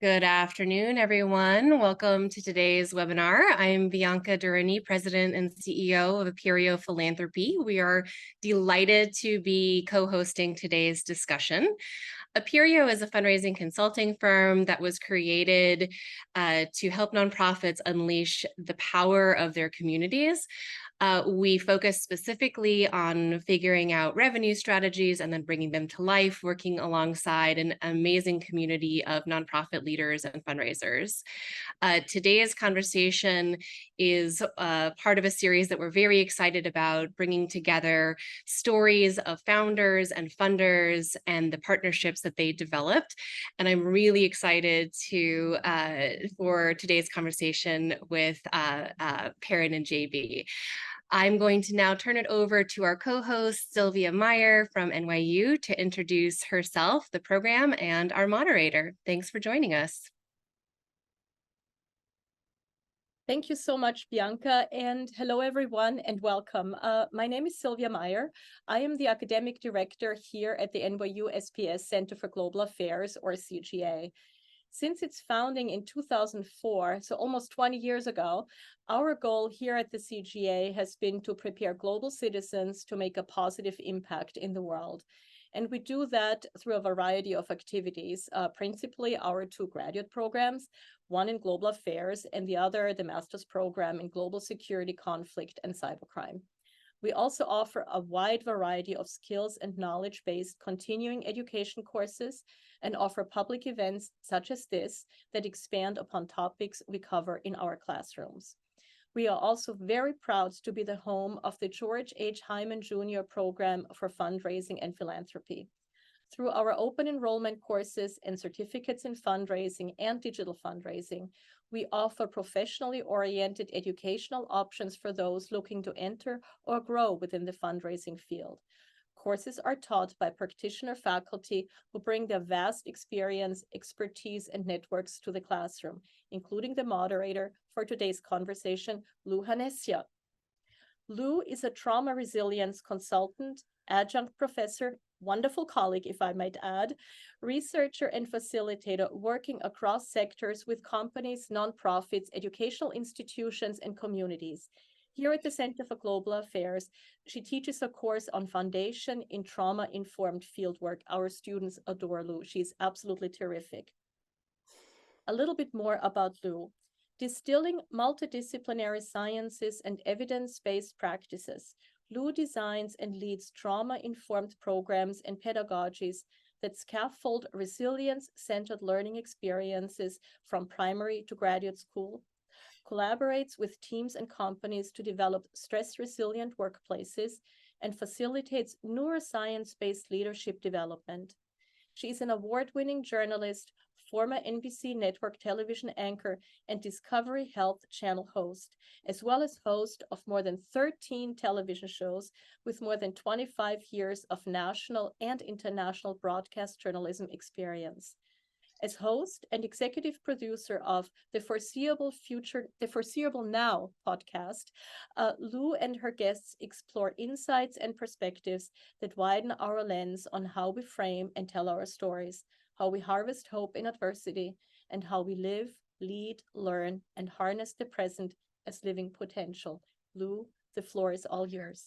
Good afternoon, everyone. Welcome to today's webinar. I'm Bianca Durini, President and CEO of Aperio Philanthropy. We are delighted to be co-hosting today's discussion. Aperio is a fundraising consulting firm that was created to help nonprofits unleash the power of their communities. We focus specifically on figuring out revenue strategies and then bringing them to life, working alongside an amazing community of nonprofit leaders and fundraisers. Today's conversation is part of a series that we're very excited about, bringing together stories of founders and funders and the partnerships that they developed. And I'm really excited for today's conversation with Perrin and JB. I'm going to now turn it over to our co-host, Sylvia Meyer from NYU, to introduce herself, the program, and our moderator. Thanks for joining us. Thank you so much, Bianca, and hello, everyone, and welcome. My name is Sylvia Meyer. I am the academic director here at the NYU SPS Center for Global Affairs, or CGA. Since its founding in 2004, so almost 20 years ago, our goal here at the CGA has been to prepare global citizens to make a positive impact in the world. And we do that through a variety of activities, principally our two graduate programs, one in global affairs and the other, the master's program in global security, conflict, and cybercrime. We also offer a wide variety of skills and knowledge-based continuing education courses and offer public events such as this that expand upon topics we cover in our classrooms. We are also very proud to be the home of the George H. Hyman Jr. Program for Fundraising and Philanthropy. Through our open enrollment courses and certificates in fundraising and digital fundraising, we offer professionally oriented educational options for those looking to enter or grow within the fundraising field. Courses are taught by practitioner faculty who bring their vast experience, expertise, and networks to the classroom, including the moderator for today's conversation, Lou Hanessia. Lou is a trauma resilience consultant, adjunct professor, wonderful colleague, if I might add, researcher and facilitator working across sectors with companies, nonprofits, educational institutions, and communities. Here at the Center for Global Affairs, she teaches a course on foundation in trauma-informed fieldwork. Our students adore Lou. She's absolutely terrific. A little bit more about Lou. Distilling multidisciplinary sciences and evidence-based practices, Lou designs and leads trauma-informed programs and pedagogies that scaffold resilience-centered learning experiences from primary to graduate school, collaborates with teams and companies to develop stress-resilient workplaces, and facilitates neuroscience-based leadership development. She is an award-winning journalist, former NBC network television anchor, and Discovery Health Channel host, as well as host of more than 13 television shows with more than 25 years of national and international broadcast journalism experience. As host and executive producer of the Foreseeable Now podcast, Lou and her guests explore insights and perspectives that widen our lens on how we frame and tell our stories, how we harvest hope in adversity, and how we live, lead, learn, and harness the present as living potential. Lou, the floor is all yours.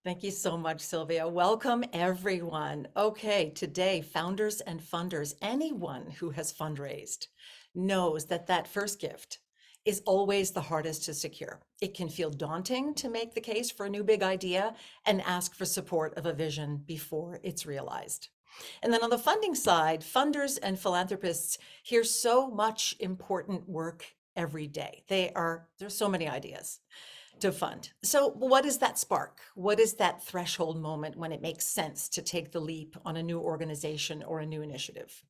Thank you so much, Sylvia. Welcome, everyone. Okay, today, founders and funders, anyone who has fundraised knows that that first gift is always the hardest to secure. It can feel daunting to make the case for a new big idea and ask for support of a vision before it's realized. And then on the funding side, funders and philanthropists hear so much important work every day. There's so many ideas to fund. So what is that spark? What is that threshold moment when it makes sense to take the leap on a new organization or a new initiative?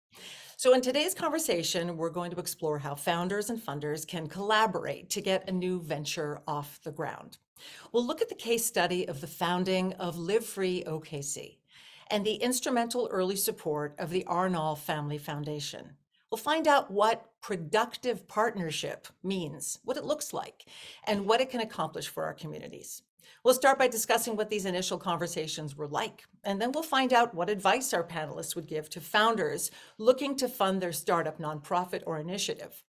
So in today's conversation, we're going to explore how founders and funders can collaborate to get a new venture off the ground. We'll look at the case study of the founding of Live Free OKC and the instrumental early support of the Arnall Family Foundation. We'll find out what productive partnership means, what it looks like, and what it can accomplish for our communities. We'll start by discussing what these initial conversations were like, and then we'll find out what advice our panelists would give to founders looking to fund their startup nonprofit or initiative,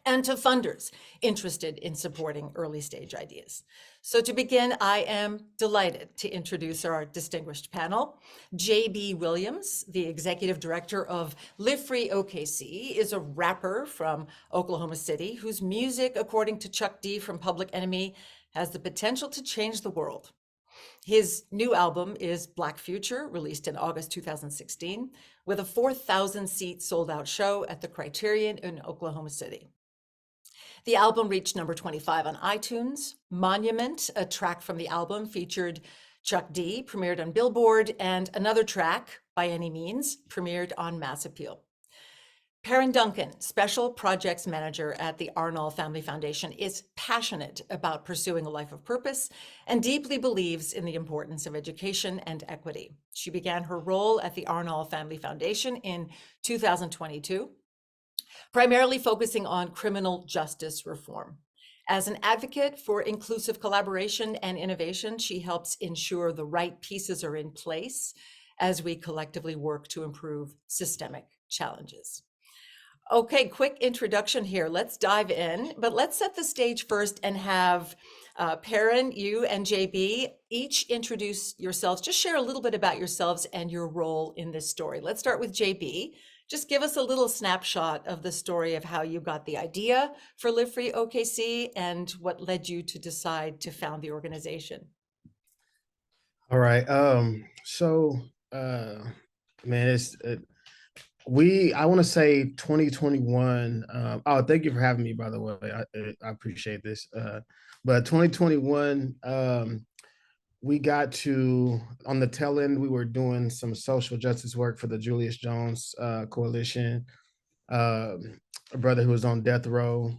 and to funders interested in supporting early stage ideas. So to begin, I am delighted to introduce our distinguished panel. J.B. Williams, the executive director of Live Free OKC, is a rapper from Oklahoma City whose music, according to Chuck D from Public Enemy, has the potential to change the world. His new album is Black Future, released in August 2016, with a 4,000-seat sold-out show at the Criterion in Oklahoma City. The album reached number 25 on iTunes. Monument, a track from the album, featured Chuck D, premiered on Billboard, and another track, By Any Means, premiered on Mass Appeal. Perrin Duncan, Special Projects Manager at the Arnall Family Foundation, is passionate about pursuing a life of purpose and deeply believes in the importance of education and equity. She began her role at the Arnall Family Foundation in 2022, primarily focusing on criminal justice reform. As an advocate for inclusive collaboration and innovation, she helps ensure the right pieces are in place as we collectively work to improve systemic challenges. Okay, quick introduction here. Let's dive in, but let's set the stage first and have Perrin, you and JB each introduce yourselves. Just share a little bit about yourselves and your role in this story. Let's start with JB. Just give us a little snapshot of the story of how you got the idea for Live Free OKC and what led you to decide to found the organization. All right. Man, I want to say 2021. Thank you for having me, by the way. I appreciate this. But 2021, we got to, on the tail end, we were doing some social justice work for the Julius Jones Coalition, a brother who was on death row.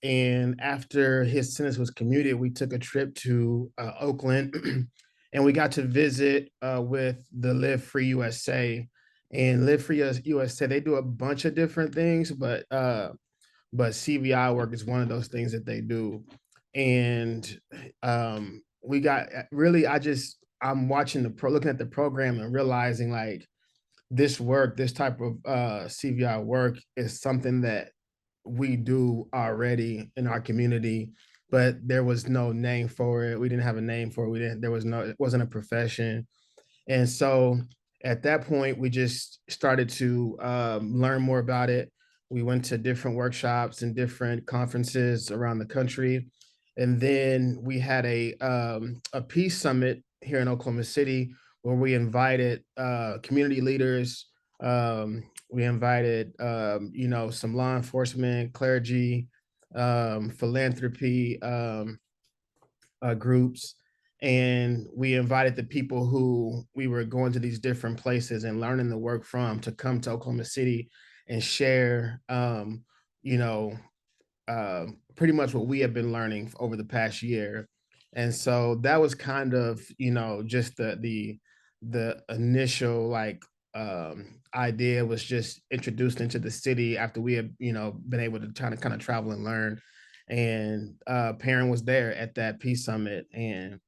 And after his sentence was commuted, we took a trip to Oakland and we got to visit with the Live Free USA. And Live Free USA, they do a bunch of different things, but CVI work is one of those things that they do. And we got really, I'm watching looking at the program and realizing like this type of CVI work is something that we do already in our community, but there was no name for it. We didn't have a name for it. It wasn't a profession. And so at that point, we just started to learn more about it. We went to different workshops and different conferences around the country. And then we had a peace summit here in Oklahoma City where we invited community leaders. We invited, some law enforcement, clergy, philanthropy groups. And we invited the people who we were going to these different places and learning the work from to come to Oklahoma City and share, pretty much what we have been learning over the past year. And so that was kind of, just the initial idea was just introduced into the city after we had, been able to kind of travel and learn. And Perrin was there at that peace summit. And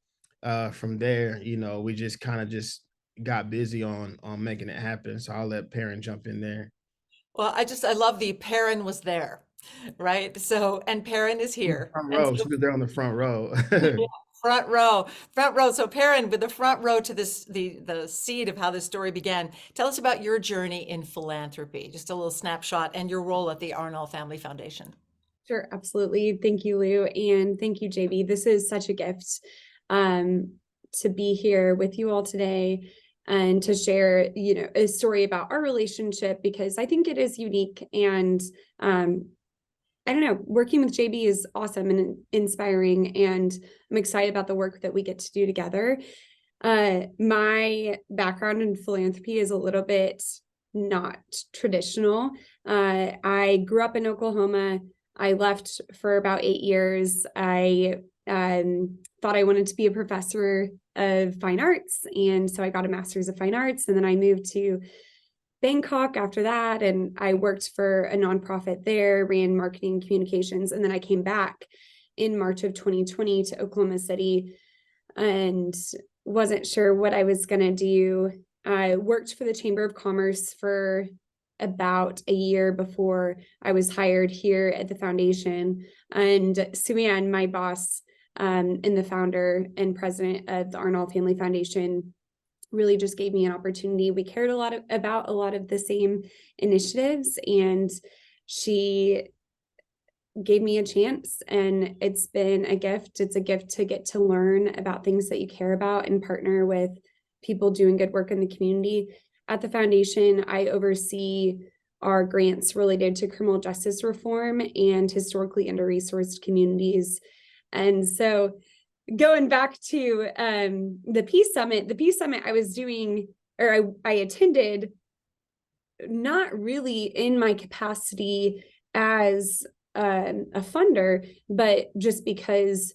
from there, we just kind of just got busy on making it happen. So I'll let Perrin jump in there. Well, I love the Perrin was there, right? So, and Perrin is here. Front row. She was there on the front row. Yeah, front row. So Perrin, with the front row to this, the seed of how this story began, tell us about your journey in philanthropy, just a little snapshot, and your role at the Arnall Family Foundation. Sure, absolutely. Thank you, Lou, and thank you, JB. This is such a gift to be here with you all today and to share, a story about our relationship, because I think it is unique. And I don't know, working with JB is awesome and inspiring, and I'm excited about the work that we get to do together. My background in philanthropy is a little bit not traditional. I grew up in Oklahoma. I left for about 8 years. I thought I wanted to be a professor of fine arts, and so I got a master's of fine arts, and then I moved to Bangkok after that, and I worked for a nonprofit there, ran marketing communications, and then I came back in March of 2020 to Oklahoma City and wasn't sure what I was going to do. I worked for the Chamber of Commerce for about a year before I was hired here at the foundation. And Suanne, my boss, and the founder and president of the Arnold Family Foundation, really just gave me an opportunity. We cared about a lot of the same initiatives, and she gave me a chance, and it's been a gift. It's a gift to get to learn about things that you care about and partner with people doing good work in the community. At the foundation, I oversee our grants related to criminal justice reform and historically under-resourced communities. And so going back to the Peace Summit I was doing, or I attended, not really in my capacity as a funder, but just because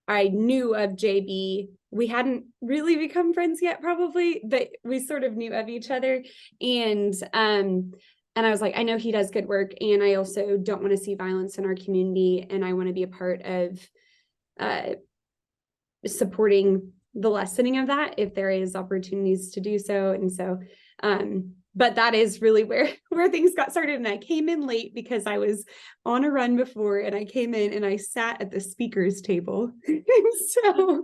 I knew of JB. We hadn't really become friends yet, probably, but we sort of knew of each other. And I was like, I know he does good work, and I also don't want to see violence in our community, and I want to be a part of supporting the lessening of that if there is opportunities to do so. And so but that is really where things got started. And I came in late because I was on a run before, and I came in and I sat at the speakers table. So,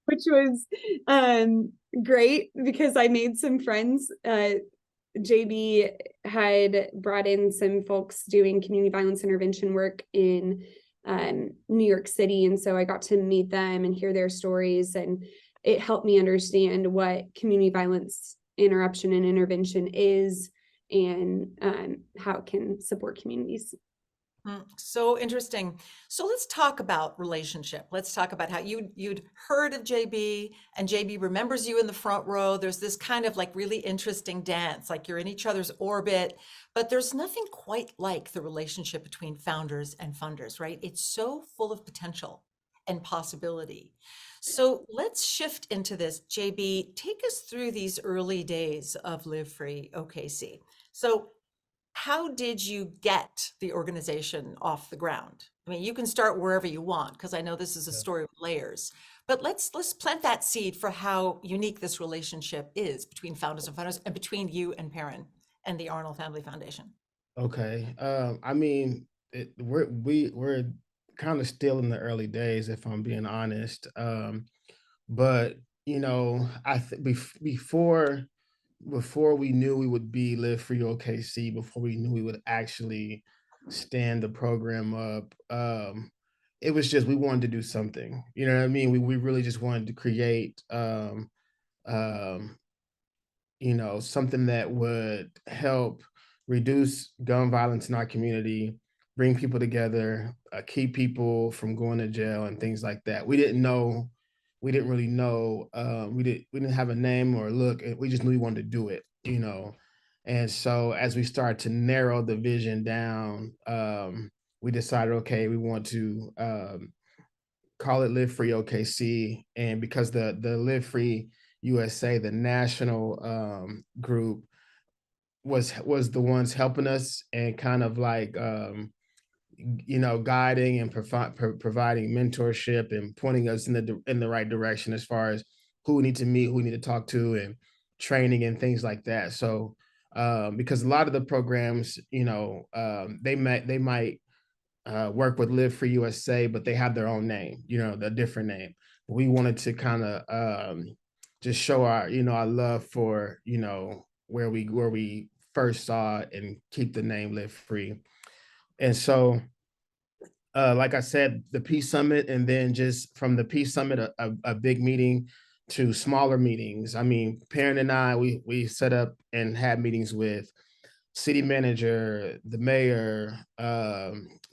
which was great because I made some friends. JB had brought in some folks doing community violence intervention work in New York City. And so I got to meet them and hear their stories, and it helped me understand what community violence interruption and intervention is, and how it can support communities. So interesting. So let's talk about relationship. Let's talk about how you'd heard of JB, and JB remembers you in the front row. There's this kind of like really interesting dance, like you're in each other's orbit, but there's nothing quite like the relationship between founders and funders, right? It's so full of potential and possibility. So let's shift into this. JB, take us through these early days of Live Free OKC. So how did you get the organization off the ground? I mean, you can start wherever you want, because I know this is a story with layers, but let's plant that seed for how unique this relationship is between founders and funders, and between you and Perrin and the Arnold Family Foundation. Okay. I mean, we're kind of still in the early days, if I'm being honest. But you know, before we knew we would be Live Free OKC, before we knew we would actually stand the program up, it was just we wanted to do something. You know what I mean? We really just wanted to create you know, something that would help reduce gun violence in our community, bring people together, keep people from going to jail and things like that. We didn't really know. We didn't have a name or a look. We just knew we wanted to do it, you know. And so as we started to narrow the vision down, we decided, okay, we want to call it Live Free OKC. And because the Live Free USA, the national group, was the ones helping us and kind of like you know, guiding and providing mentorship and pointing us in the right direction as far as who we need to meet, who we need to talk to, and training and things like that. So because a lot of the programs, you know, they might work with Live Free USA, but they have their own name, you know, a different name. We wanted to kind of just show our, you know, our love for, you know, where we first saw it and keep the name Live Free. And so, like I said, the Peace Summit, and then just from the Peace Summit, a big meeting to smaller meetings. I mean, Perrin and I, we set up and had meetings with city manager, the mayor,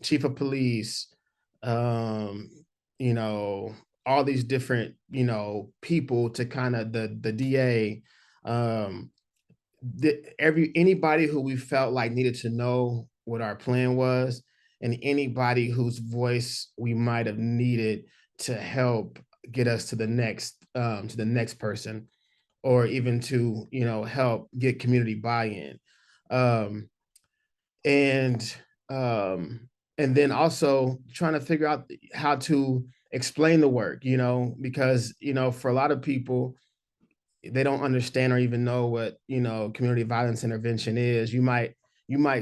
chief of police, you know, all these different, you know, people to kind of the DA, anybody who we felt like needed to know what our plan was, and anybody whose voice we might have needed to help get us to the next person, or even to, you know, help get community buy-in. And and then also trying to figure out how to explain the work, because, for a lot of people, they don't understand or even know what, community violence intervention is. You might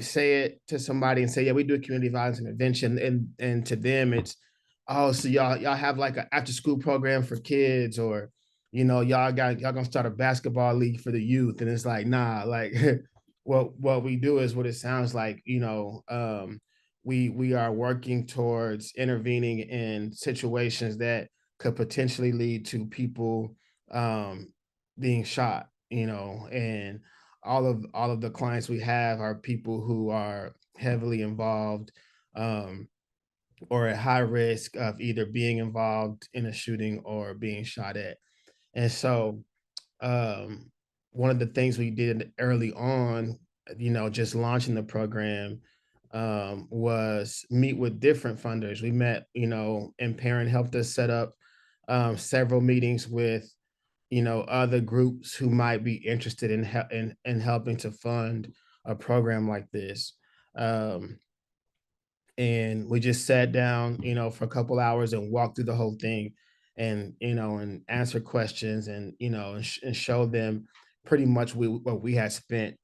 say it to somebody and say, yeah, we do community violence intervention. And to them it's, oh, so y'all have like an after school program for kids, or, y'all gonna start a basketball league for the youth. And it's like, nah, like what we do is what it sounds like, we are working towards intervening in situations that could potentially lead to people being shot, and all of the clients we have are people who are heavily involved, or at high risk of either being involved in a shooting or being shot at. And so, um, one of the things we did early on, just launching the program, was meet with different funders. We met, and Parent helped us set up several meetings with, other groups who might be interested in helping to fund a program like this. Um, and we just sat down, for a couple hours and walked through the whole thing, and answer questions, and show them pretty much what we had spent,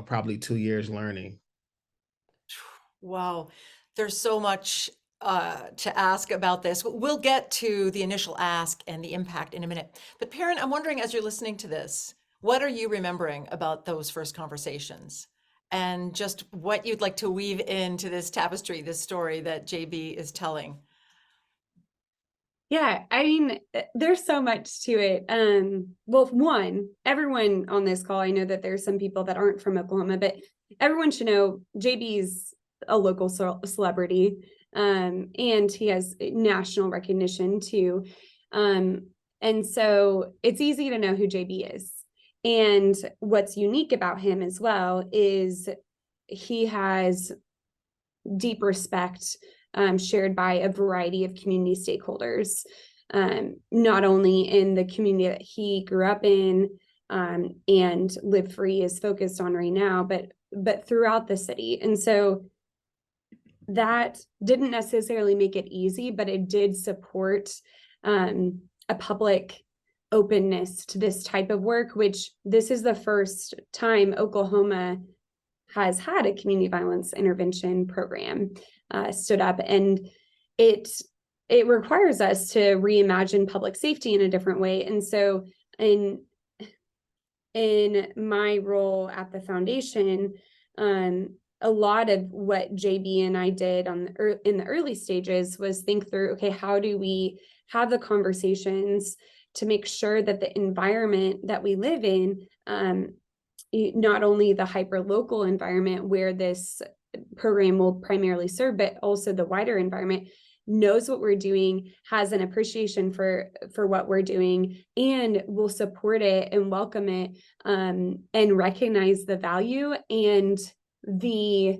probably 2 years learning. Wow, there's so much to ask about this. We'll get to the initial ask and the impact in a minute. But Perrin, I'm wondering, as you're listening to this, what are you remembering about those first conversations? And just what you'd like to weave into this tapestry, this story that JB is telling. Yeah, I mean, there's so much to it. Well, one, everyone on this call, I know that there's some people that aren't from Oklahoma, but everyone should know JB's a local celebrity, and he has national recognition too. And so it's easy to know who JB is. And what's unique about him as well is he has deep respect, shared by a variety of community stakeholders, not only in the community that he grew up in, and Live Free is focused on right now, but throughout the city. And so that didn't necessarily make it easy, but it did support a public openness to this type of work, which this is the first time Oklahoma has had a community violence intervention program stood up, and it requires us to reimagine public safety in a different way. And so in my role at the foundation, a lot of what JB and I did in the early stages was think through, okay, how do we have the conversations to make sure that the environment that we live in, not only the hyper-local environment where this program will primarily serve, but also the wider environment, knows what we're doing, has an appreciation for what we're doing, and will support it and welcome it, and recognize the value and the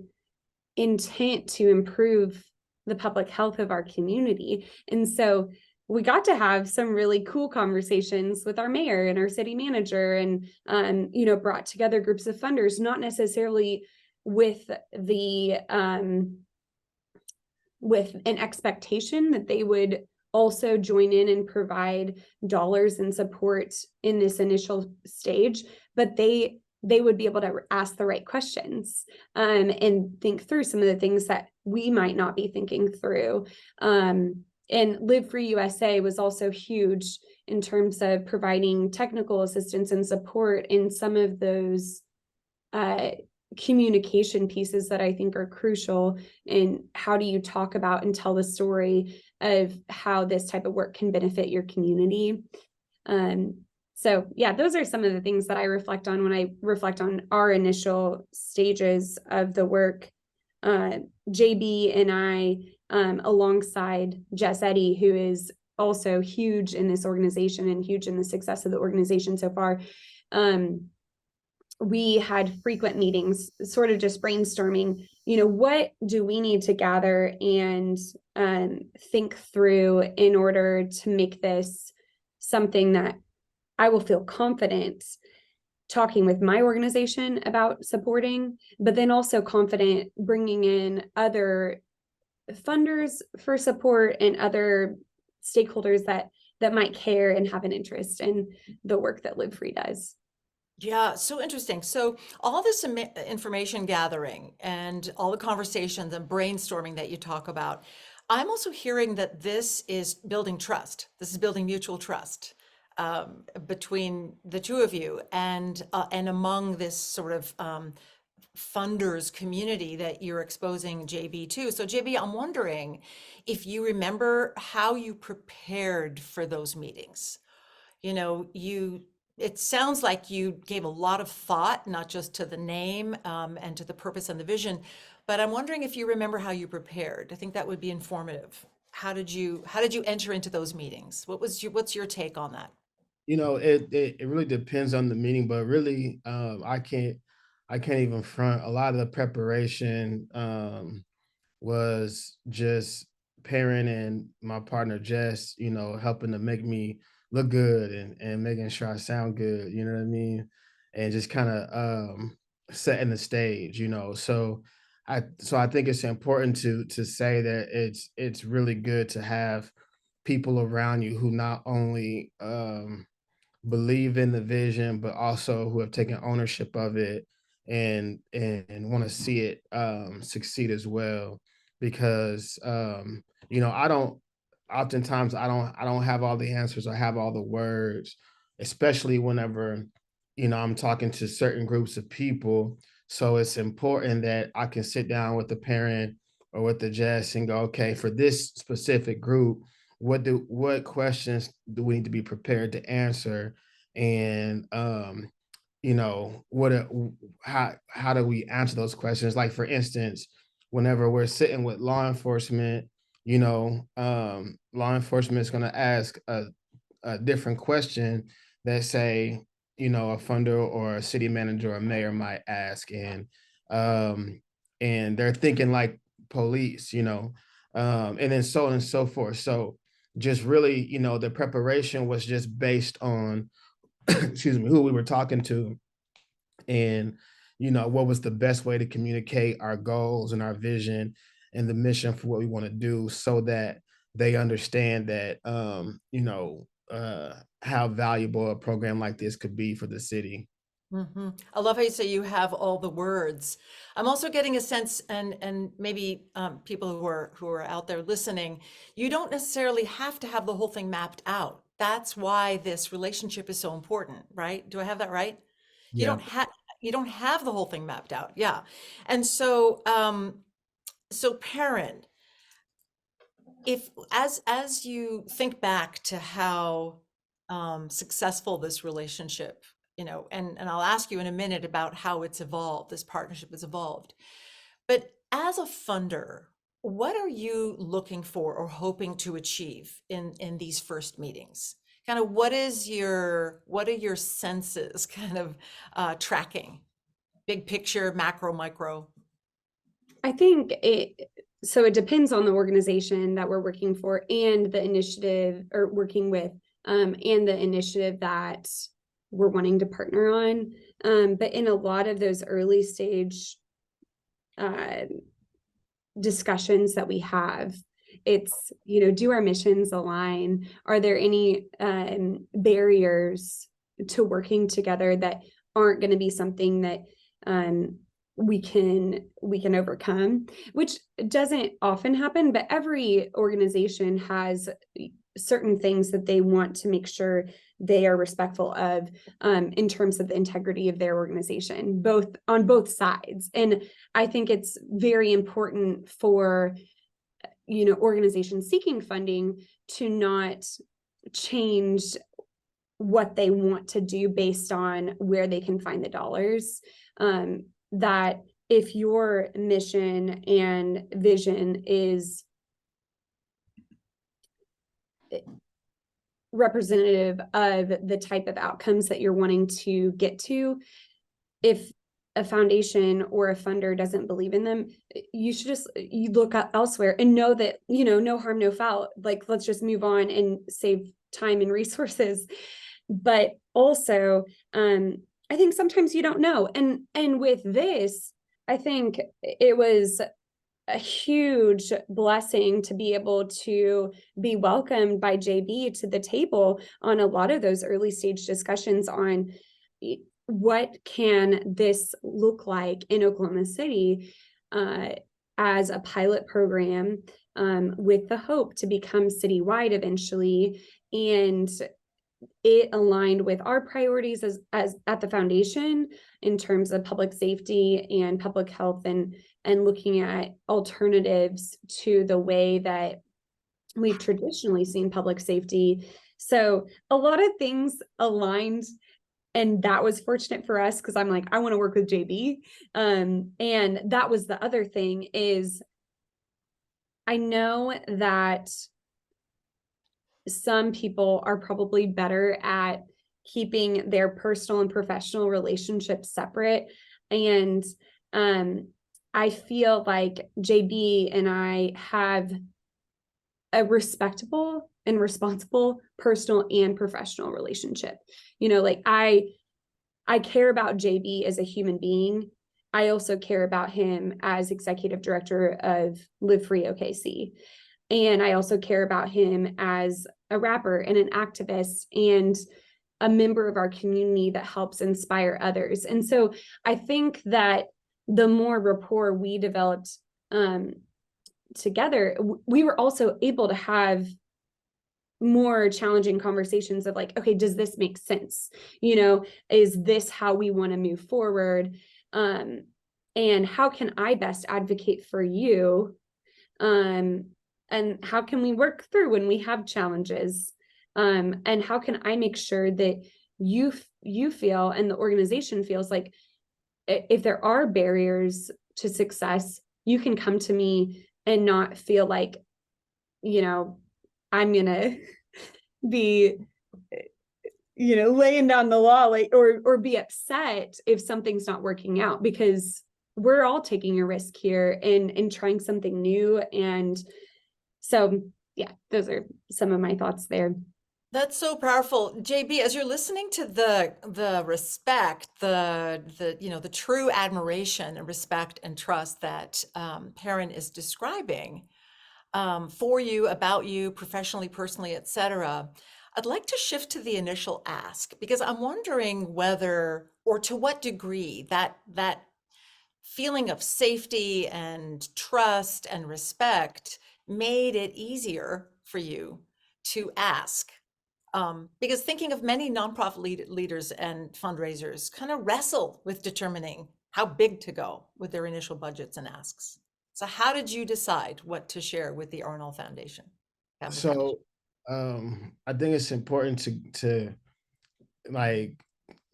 intent to improve the public health of our community. And so we got to have some really cool conversations with our mayor and our city manager, and brought together groups of funders, not necessarily with an expectation that they would also join in and provide dollars and support in this initial stage, but they would be able to ask the right questions, and think through some of the things that we might not be thinking through. And Live Free USA was also huge in terms of providing technical assistance and support in some of those communication pieces that I think are crucial. And how do you talk about and tell the story of how this type of work can benefit your community? So yeah, those are some of the things that I reflect on when I reflect on our initial stages of the work. JB and I, alongside Jess Eddy, who is also huge in this organization and huge in the success of the organization so far, we had frequent meetings, sort of just brainstorming, what do we need to gather and think through in order to make this something that I will feel confident talking with my organization about supporting, but then also confident bringing in other funders for support and other stakeholders that might care and have an interest in the work that Live Free does. Yeah, so interesting. So all this information gathering and all the conversations and brainstorming that you talk about, I'm also hearing that this is building trust. This is building mutual trust between the two of you and among this sort of funders community that you're exposing JB to. So JB, I'm wondering if you remember how you prepared for those meetings. You know, it sounds like you gave a lot of thought, not just to the name and to the purpose and the vision, but I'm wondering if you remember how you prepared. I think that would be informative. How did you enter into those meetings? What's your take on that? You know, it really depends on the meeting, but really, I can't even front. A lot of the preparation was just Perrin and my partner Jess, you know, helping to make me look good and making sure I sound good, you know what I mean? And just kind of setting the stage, you know. So I think it's important to say that it's really good to have people around you who not only believe in the vision, but also who have taken ownership of it and want to see it succeed as well. Because you know, I don't have all the answers. I have all the words, especially whenever, you know, I'm talking to certain groups of people. So it's important that I can sit down with the parent or with the Jess and go, okay, for this specific group, what questions do we need to be prepared to answer? And you know, how do we answer those questions? Like, for instance, whenever we're sitting with law enforcement, you know, law enforcement is going to ask a different question that, say, you know, a funder or a city manager or a mayor might ask, and they're thinking like police, you know, and then so on and so forth. So just really, you know, the preparation was just based on excuse me, who we were talking to, and you know, what was the best way to communicate our goals and our vision and the mission for what we want to do, so that they understand that you know, how valuable a program like this could be for the city. I love how you say you have all the words. I'm also getting a sense, and maybe people who are out there listening, you don't necessarily have to have the whole thing mapped out. That's why this relationship is so important, right? Do I have that right? You Yeah. don't have you don't have the whole thing mapped out. Yeah. And so so Perrin, if as you think back to how successful this relationship, you know, and I'll ask you in a minute about how it's evolved, this partnership has evolved, but as a funder, what are you looking for or hoping to achieve in these first meetings? Kind of what are your senses kind of tracking? Big picture, macro, micro. I think it depends on the organization that we're working for and the initiative or working with, and the initiative that we're wanting to partner on. But in a lot of those early stage discussions that we have, it's, you know, do our missions align? Are there any barriers to working together that aren't going to be something that we can overcome, which doesn't often happen, but every organization has certain things that they want to make sure they are respectful of, in terms of the integrity of their organization, on both sides. And I think it's very important for, you know, organizations seeking funding to not change what they want to do based on where they can find the dollars. That if your mission and vision is representative of the type of outcomes that you're wanting to get to, if a foundation or a funder doesn't believe in them, you should you look elsewhere and know that, you know, no harm, no foul. Like, let's just move on and save time and resources. But also, I think sometimes you don't know. And with this, I think it was a huge blessing to be able to be welcomed by JB to the table on a lot of those early stage discussions on what can this look like in Oklahoma City as a pilot program with the hope to become citywide eventually. And it aligned with our priorities as at the foundation in terms of public safety and public health and looking at alternatives to the way that we've traditionally seen public safety. So a lot of things aligned, and that was fortunate for us because I'm like, I want to work with JB. And that was the other thing is I know that some people are probably better at keeping their personal and professional relationships separate. And I feel like JB and I have a respectable and responsible personal and professional relationship. You know, like I care about JB as a human being. I also care about him as executive director of Live Free OKC. And I also care about him as a rapper and an activist and a member of our community that helps inspire others. And so I think that the more rapport we developed together, we were also able to have more challenging conversations of like, okay, does this make sense? You know, is this how we want to move forward? And how can I best advocate for you? And how can we work through when we have challenges? And how can I make sure that you feel and the organization feels like if there are barriers to success, you can come to me and not feel like, you know, I'm gonna be, you know, laying down the law, like, or be upset if something's not working out, because we're all taking a risk here and trying something new. And so, yeah, those are some of my thoughts there. That's so powerful. JB, as you're listening to the respect, the true admiration and respect and trust that Perrin is describing for you, about you, professionally, personally, etc., I'd like to shift to the initial ask, because I'm wondering whether, or to what degree, that feeling of safety and trust and respect made it easier for you to ask. Because thinking of many nonprofit leaders and fundraisers kind of wrestle with determining how big to go with their initial budgets and asks. So how did you decide what to share with the Arnold Foundation? So I think it's important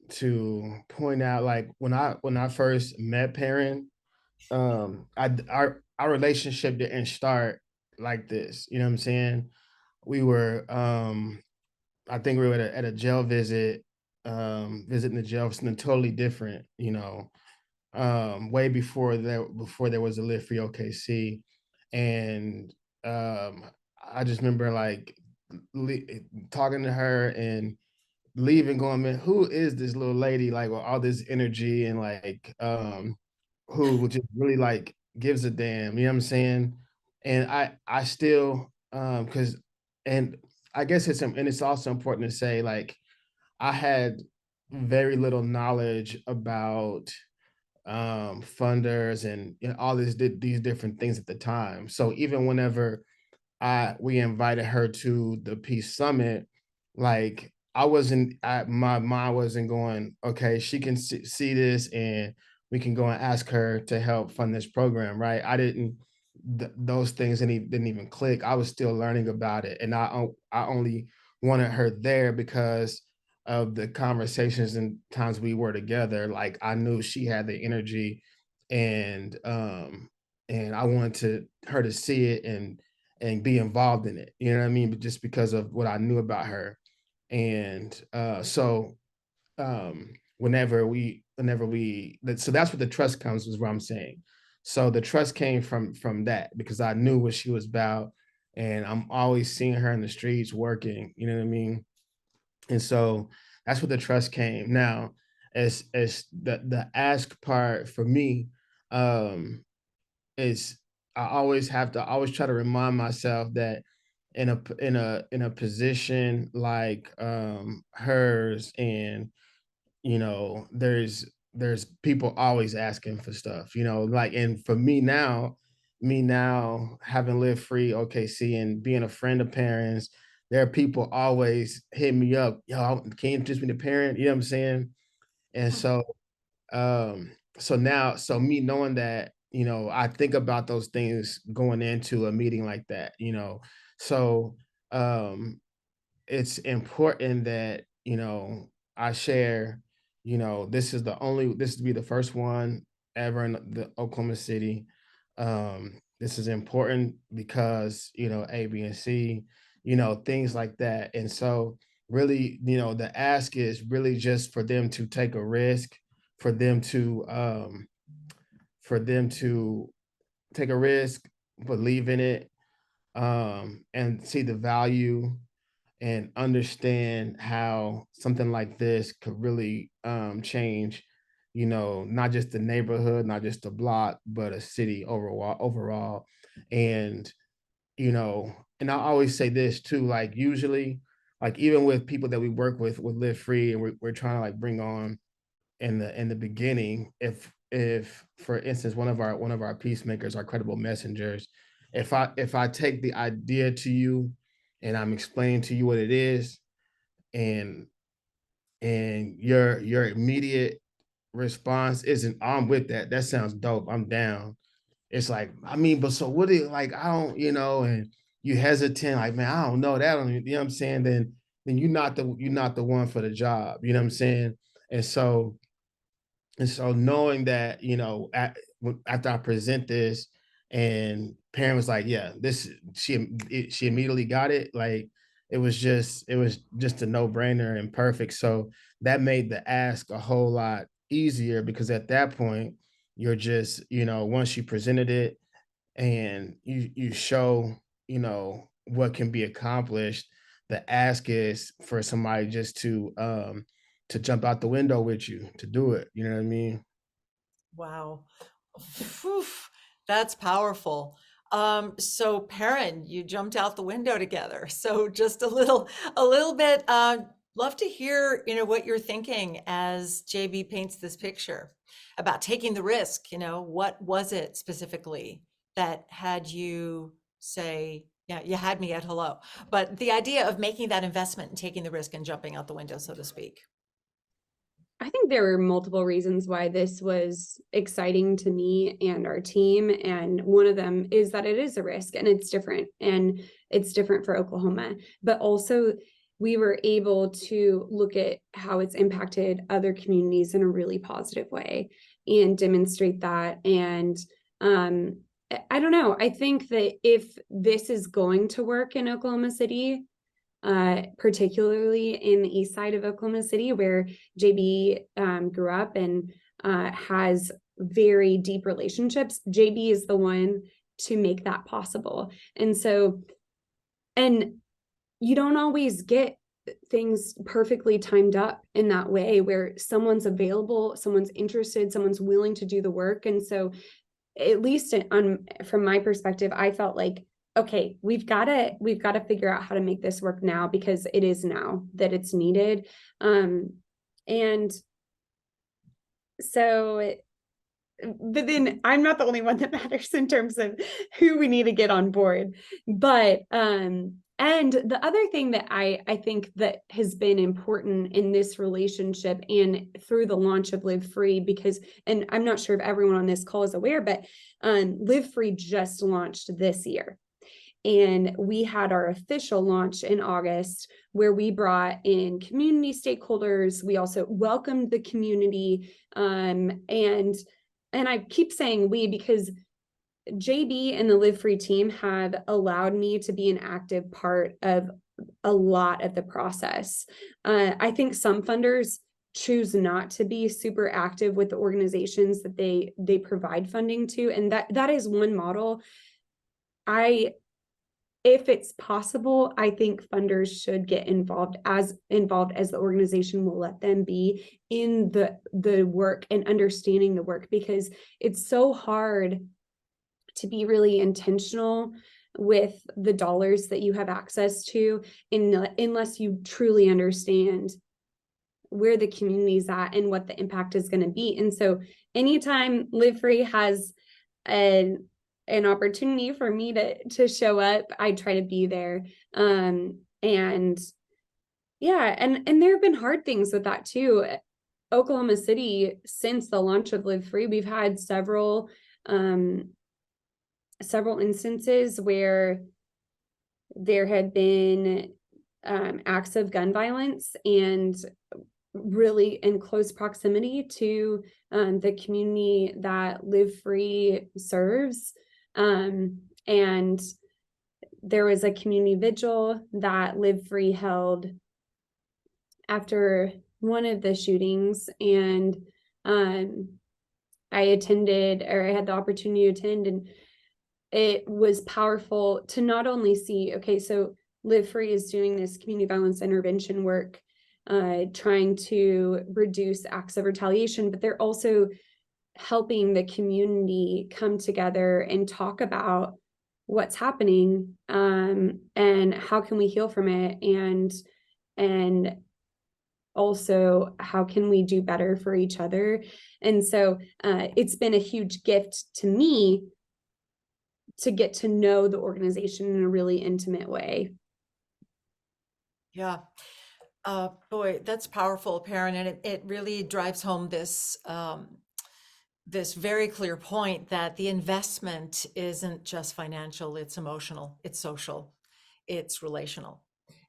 to point out, like when I first met Perrin, our relationship didn't start like this. You know what I'm saying? We were I think we were at a jail visit, visiting the jail, something totally different, you know, way before there was a Live Free OKC. And I just remember like talking to her and leaving going, man, who is this little lady, like with all this energy and like who just really like gives a damn, you know what I'm saying? And I still because and I guess it's also important to say, like, I had very little knowledge about funders and, you know, all these different things at the time. So even whenever we invited her to the Peace Summit, like my mind wasn't going, okay, she can see this and we can go and ask her to help fund this program, right? I didn't, those things didn't even click. I was still learning about it. And I only wanted her there because of the conversations and times we were together. Like I knew she had the energy and I wanted her to see it and be involved in it. You know what I mean? But just because of what I knew about her. And so whenever we so that's what the trust comes, is what I'm saying. So the trust came from that, because I knew what she was about and I'm always seeing her in the streets working, you know what I mean? And so that's what the trust came. Now, as the ask part for me, is I always try to remind myself that in a position like hers, and there's people always asking for stuff, like, and for me now having lived free OKC and being a friend of parents, there are people always hit me up, yo, can you introduce me to parent, you know what I'm saying? And so me knowing that, I think about those things going into a meeting like that, so um it's important that, I share, this will be the first one ever in the Oklahoma City. This is important because, A, B, and C, things like that. And so really, the ask is really just for them to take a risk, for them to for them to take a risk, believe in it, and see the value and understand how something like this could really change, not just the neighborhood, not just the block, but a city overall. And, and I always say this too, like usually, like even with people that we work with Live Free, and we're trying to like bring on in the beginning, if for instance one of our peacemakers, our credible messengers, if I take the idea to you and I'm explaining to you what it is, and your immediate response isn't, I'm with that, that sounds dope, I'm down. It's like, I mean, but so what do you like, I don't, and you hesitant, like, man, I don't know that, what I'm saying, then you're not the one for the job, you know what I'm saying? And so knowing that, after I present this, and parent was like, yeah, she immediately got it. Like it was just a no brainer and perfect. So that made the ask a whole lot easier, because at that point you're just, once you presented it and you show, what can be accomplished, the ask is for somebody just to jump out the window with you to do it. You know what I mean? Wow. Phew, that's powerful. So Perrin, you jumped out the window together. So just a little bit, love to hear, what you're thinking as JB paints this picture about taking the risk. What was it specifically that had you say, yeah, you had me at hello, but the idea of making that investment and taking the risk and jumping out the window, so to speak. I think there were multiple reasons why this was exciting to me and our team. And one of them is that it is a risk, and it's different, and it's different for Oklahoma. But also we were able to look at how it's impacted other communities in a really positive way and demonstrate that. And I don't know, I think that if this is going to work in Oklahoma City, particularly in the east side of Oklahoma City, where JB grew up and has very deep relationships, JB is the one to make that possible. And so, and you don't always get things perfectly timed up in that way, where someone's available, someone's interested, someone's willing to do the work. And so, at least from my perspective, I felt like, okay, we've got to figure out how to make this work now, because it is now that it's needed. And so, but then I'm not the only one that matters in terms of who we need to get on board. But and the other thing that I think that has been important in this relationship and through the launch of Live Free, because, and I'm not sure if everyone on this call is aware, but Live Free just launched this year. And we had our official launch in August, where we brought in community stakeholders. We also welcomed the community. And I keep saying we, because JB and the Live Free team have allowed me to be an active part of a lot of the process. I think some funders choose not to be super active with the organizations that they provide funding to, and that is one model. If it's possible, I think funders should get involved as the organization will let them be in the work and understanding the work, because it's so hard to be really intentional with the dollars that you have access to, unless you truly understand where the community's at and what the impact is going to be. And so anytime Live Free has an opportunity for me to show up, I try to be there. And yeah, and there have been hard things with that too. Oklahoma City, since the launch of Live Free, we've had several instances where there had been acts of gun violence, and really in close proximity to the community that Live Free serves. And there was a community vigil that Live Free held after one of the shootings, and I attended, or I had the opportunity to attend, and it was powerful to not only see, okay, so Live Free is doing this community violence intervention work, trying to reduce acts of retaliation, but they're also helping the community come together and talk about what's happening, and how can we heal from it, and also how can we do better for each other. And so it's been a huge gift to me to get to know the organization in a really intimate way. Yeah. Boy, that's powerful, Perrin, and it really drives home this this very clear point that the investment isn't just financial, it's emotional, it's social, it's relational.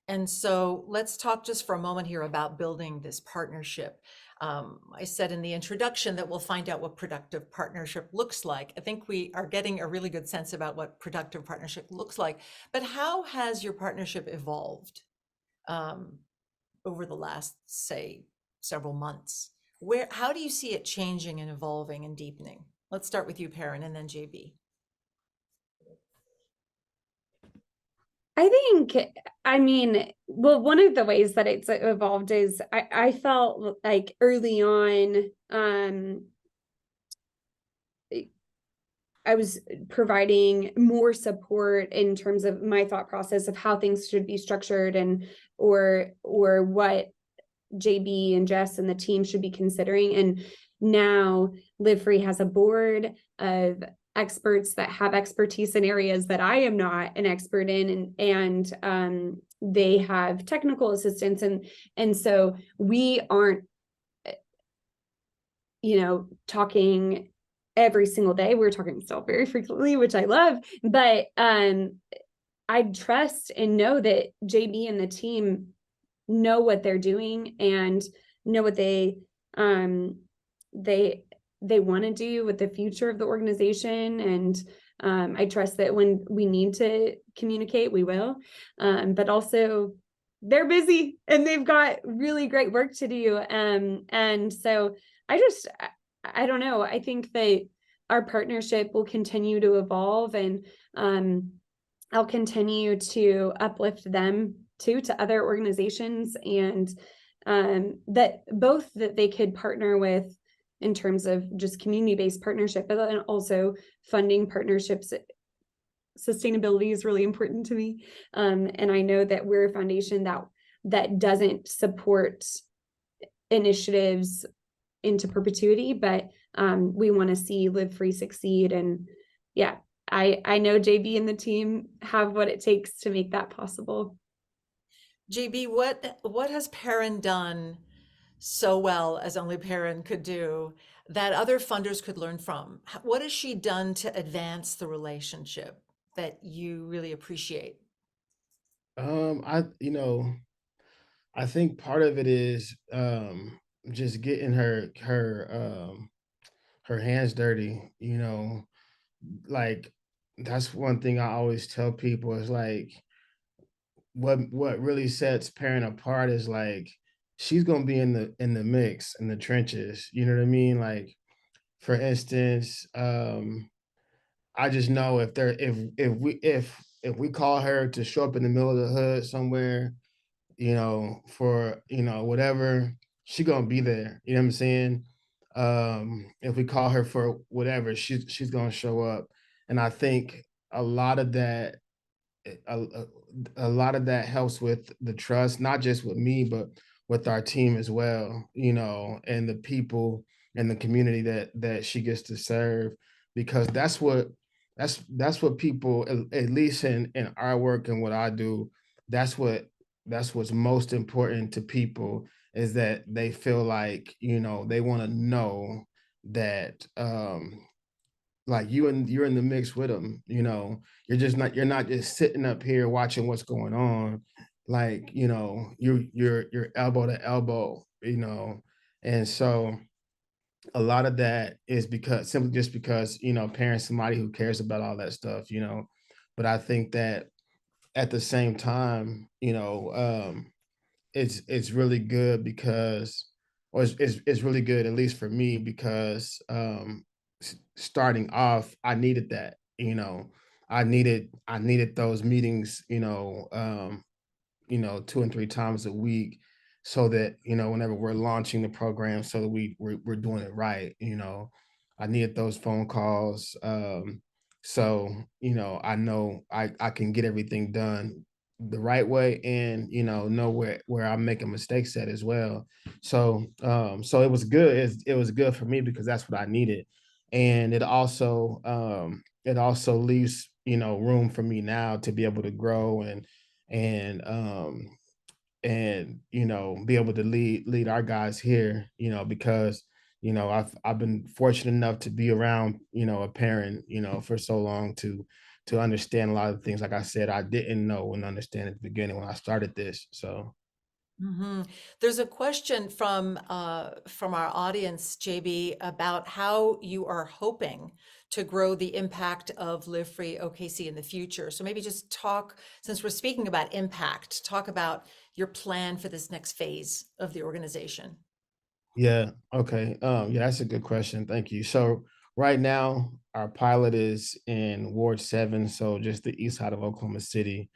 And so let's talk just for a moment here about building this partnership. I said in the introduction that we'll find out what productive partnership looks like. I think we are getting a really good sense about what productive partnership looks like, but how has your partnership evolved over the last, say, several months? How do you see it changing and evolving and deepening? Let's start with you, Perrin, and then JB. I think, well, one of the ways that it's evolved is I felt like early on, I was providing more support in terms of my thought process of how things should be structured, and or what JB and Jess and the team should be considering. And now Live Free has a board of experts that have expertise in areas that I am not an expert in, and they have technical assistance, and so we aren't talking every single day. We're talking still very frequently, which I love, but I trust and know that JB and the team know what they're doing and know what they want to do with the future of the organization. And I trust that when we need to communicate, we will. But also they're busy and they've got really great work to do. And so I don't know. I think that our partnership will continue to evolve, and I'll continue to uplift them too to other organizations, and that they could partner with in terms of just community-based partnership, but then also funding partnerships. Sustainability is really important to me, and I know that we're a foundation that doesn't support initiatives into perpetuity, but we want to see Live Free succeed. And yeah, I know JB and the team have what it takes to make that possible. JB, what has Perrin done so well, as only Perrin could do, that other funders could learn from? What has she done to advance the relationship that you really appreciate? I think part of it is just getting her hands dirty, like that's one thing I always tell people is like what really sets Perrin apart is like she's gonna be in the mix, in the trenches, you know what I mean? Like, for instance, I just know if we call her to show up in the middle of the hood somewhere, for whatever, she gonna be there. You know what I'm saying? If we call her for whatever, she's gonna show up. And I think a lot of that, a lot of that helps with the trust, not just with me, but with our team as well, and the people and the community that she gets to serve, because that's what people, at least in our work and what I do, that's what's most important to people, is that they feel like, they want to know that like you're in the mix with them. You're not just sitting up here watching what's going on. Like, you're elbow to elbow, and so a lot of that is because, simply just because, parents, somebody who cares about all that stuff, but I think that at the same time, it's really good because, or it's really good, at least for me, because starting off, I needed that. I needed those meetings, 2 and 3 times a week, so that, whenever we're launching the program, so that we're doing it right. I needed those phone calls, so, I know I can get everything done the right way, and, know where I'm making mistakes at as well. So it was good. It was good for me because that's what I needed. And it also leaves, room for me now to be able to grow, and be able to lead our guys here, because, I've been fortunate enough to be around, a parent, for so long, to understand a lot of things, like I said, I didn't know and understand at the beginning when I started this. So There's a question from our audience, JB, about how you are hoping to grow the impact of Live Free OKC in the future. So maybe just talk, since we're speaking about impact, talk about your plan for this next phase of the organization. yeah, okay, yeah, that's a good question. Thank you. So right now, our pilot is in Ward 7, so just the east side of Oklahoma City.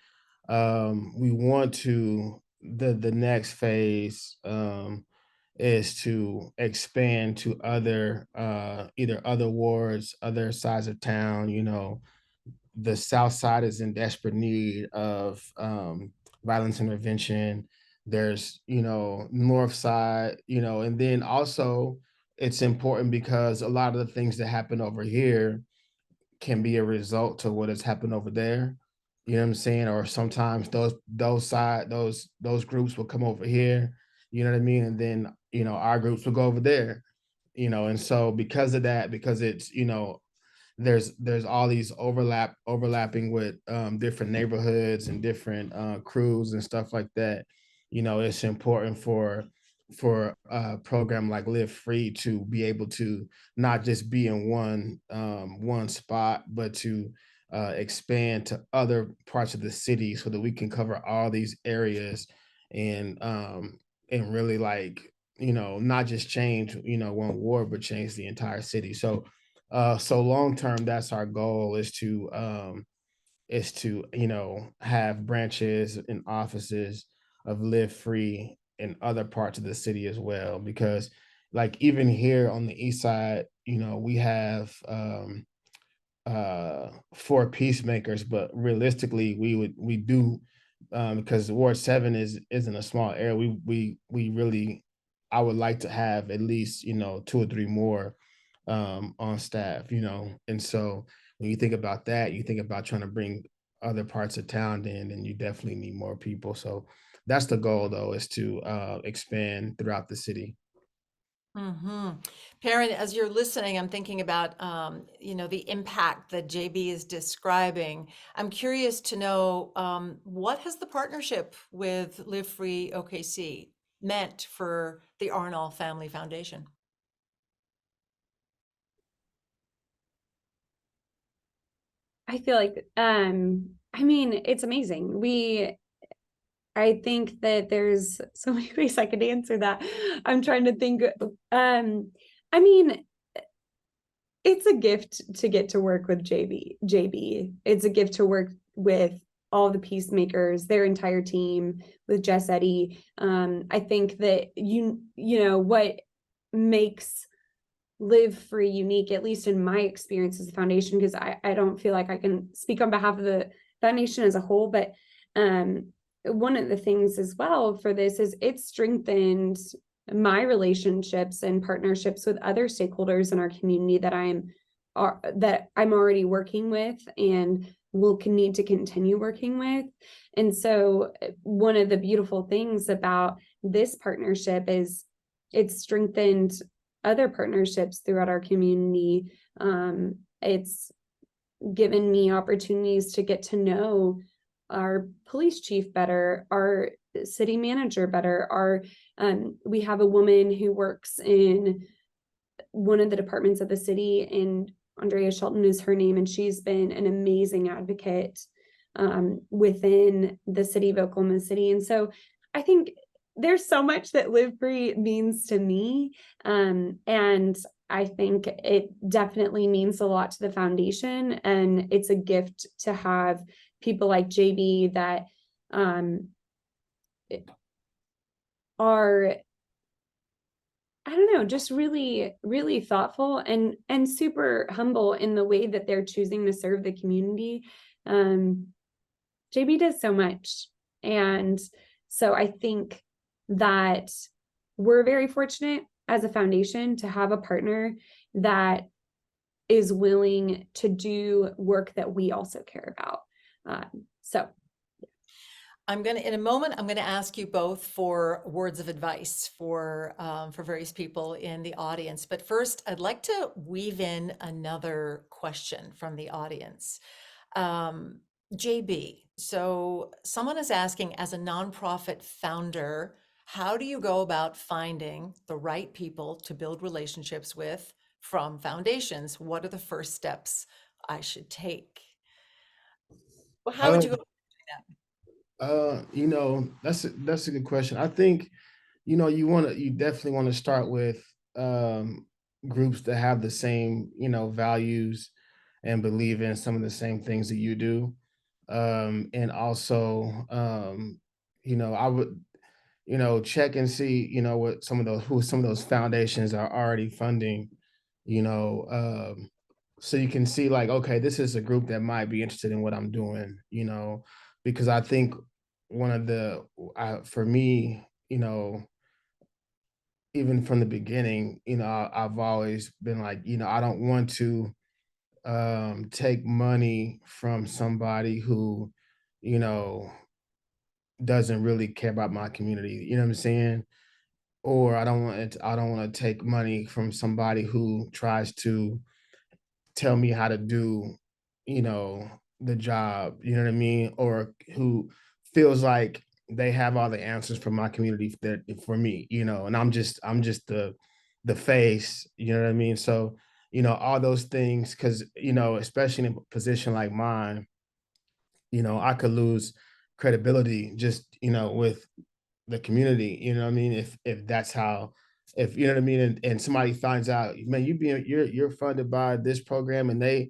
We want to the next phase, is to expand to other, either other wards, other sides of town. The South Side is in desperate need of, violence intervention. There's, North Side, and then also it's important because a lot of the things that happen over here can be a result to what has happened over there. You know what I'm saying? Or sometimes those groups will come over here, you know what I mean? And then, our groups will go over there, and so because of that, because it's, there's all these overlapping with, different neighborhoods and different, crews and stuff like that. It's important for a program like Live Free to be able to not just be in one spot, but to, expand to other parts of the city, so that we can cover all these areas, and really, like, not just change, one ward, but change the entire city. So long term, that's our goal, is to have branches and offices of Live Free in other parts of the city as well. Because, like, even here on the east side, we have, 4 peacemakers, but realistically, we do, because Ward 7 isn't a small area. We really, I would like to have at least, 2 or 3 more, on staff, and so when you think about that, you think about trying to bring other parts of town in, and you definitely need more people. So that's the goal, though, is to, expand throughout the city. hmm Perrin, as you're listening, I'm thinking about, the impact that JB is describing. I'm curious to know, what has the partnership with Live Free OKC meant for the Arnall Family Foundation? I feel like, I mean, it's amazing. I think that there's so many ways I could answer that. I'm trying to think. I mean, it's a gift to get to work with JB. It's a gift to work with all the peacemakers, their entire team, with Jess Eddy. I think that what makes Live Free unique, at least in my experience as a foundation, because I don't feel like I can speak on behalf of the foundation as a whole, but one of the things as well for this is it strengthened my relationships and partnerships with other stakeholders in our community that I'm already working with and will need to continue working with. And so one of the beautiful things about this partnership is it's strengthened other partnerships throughout our community. It's given me opportunities to get to know our police chief better, our city manager better. We have a woman who works in one of the departments of the city, and Andrea Shelton is her name, and she's been an amazing advocate within the city of Oklahoma City. And so I think there's so much that Live Free means to me. And I think it definitely means a lot to the foundation. And it's a gift to have people like JB that are, I don't know, just really, really thoughtful and super humble in the way that they're choosing to serve the community. JB does so much. And so I think that we're very fortunate as a foundation to have a partner that is willing to do work that we also care about. In a moment, I'm going to ask you both for words of advice for various people in the audience. But first, I'd like to weave in another question from the audience. JB, so someone is asking, as a nonprofit founder, how do you go about finding the right people to build relationships with from foundations? What are the first steps I should take? Well, how would you go? That's a good question. I think, you definitely want to start with groups that have the same, values and believe in some of the same things that you do. And also, I would, check and see, what who some of those foundations are already funding, you know, so you can see like, okay, this is a group that might be interested in what I'm doing, because I think one of for me, even from the beginning, I've always been like, I don't want to take money from somebody who, you know, doesn't really care about my community. You know what I'm saying? Or I don't want to take money from somebody who tries to tell me how to do, the job, you know what I mean? Or who feels like they have all the answers for my community for me, and I'm just the face, you know what I mean? So, all those things, because, especially in a position like mine, I could lose credibility just, with the community, you know what I mean? If that's how, if you know what I mean, and somebody finds out, man, you're funded by this program and